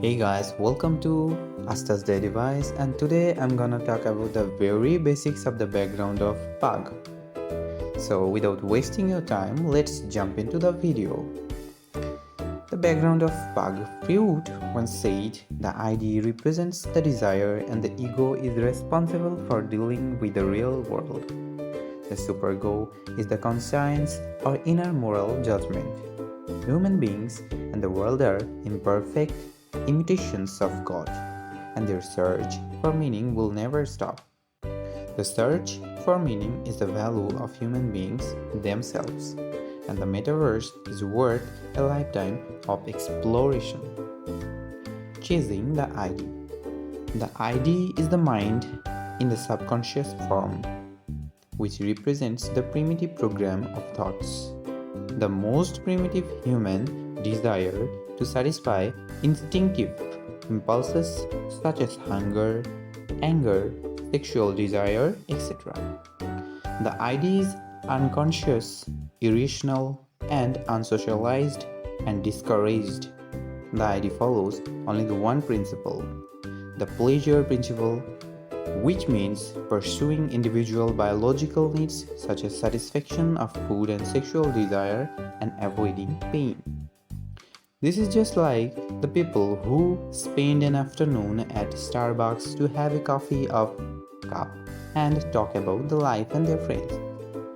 Hey guys, welcome to Asta's Day Device, and today I'm gonna talk about the very basics of the background of PUGG. So without wasting your time, let's jump into the video. The background of PUGG Freud once said the ID represents the desire and the ego is responsible for dealing with the real world. The superego is the conscience or inner moral judgment. Human beings and the world are imperfect imitations of God, and their search for meaning will never stop. The search for meaning is the value of human beings themselves, and the metaverse is worth a lifetime of exploration. Chasing the ID. The ID is the mind in the subconscious form, which represents the primitive program of thoughts. The most primitive human desire to satisfy instinctive impulses such as hunger, anger, sexual desire, etc. The ID is unconscious, irrational, and unsocialized and discouraged. The ID follows only the one principle, the pleasure principle, which means pursuing individual biological needs such as satisfaction of food and sexual desire and avoiding pain. This is just like the people who spend an afternoon at Starbucks to have a coffee of cup and talk about the life and their friends.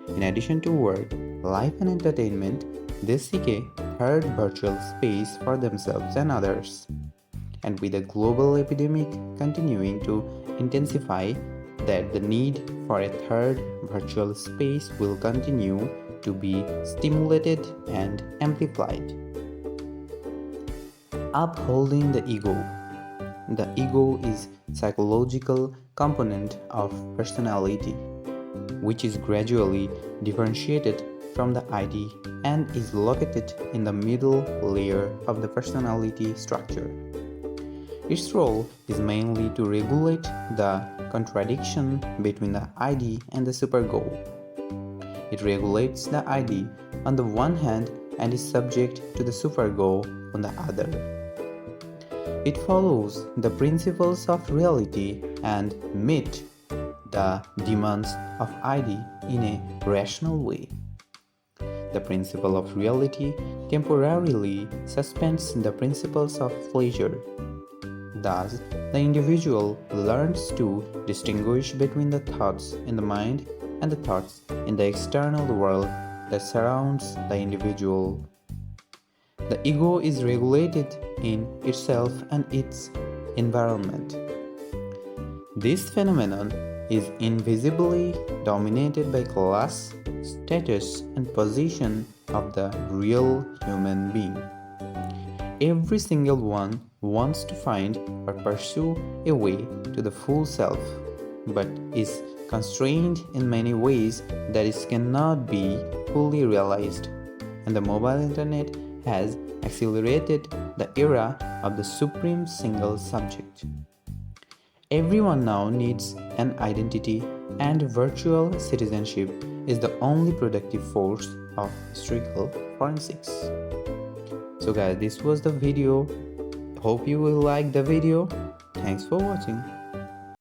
In addition to work, life and entertainment, they seek a third virtual space for themselves and others. And with a global epidemic continuing to intensify, that the need for a third virtual space will continue to be stimulated and amplified. Upholding the ego. The ego is psychological component of personality, which is gradually differentiated from the ID and is located in the middle layer of the personality structure. Its role is mainly to regulate the contradiction between the ID and the superego. It regulates the ID on the one hand and is subject to the superego on the other. It follows the principles of reality and meets the demands of ID in a rational way. The principle of reality temporarily suspends the principles of pleasure. Thus, the individual learns to distinguish between the thoughts in the mind and the thoughts in the external world that surrounds the individual. The ego is regulated in itself and its environment. This phenomenon is invisibly dominated by class, status, and position of the real human being. Every single one wants to find or pursue a way to the full self, but is constrained in many ways that it cannot be fully realized, and the mobile internet has accelerated the era of the supreme single subject. Everyone now needs an identity, and virtual citizenship is the only productive force of historical forensics. So guys, this was the video. Hope you will like the video. Thanks for watching.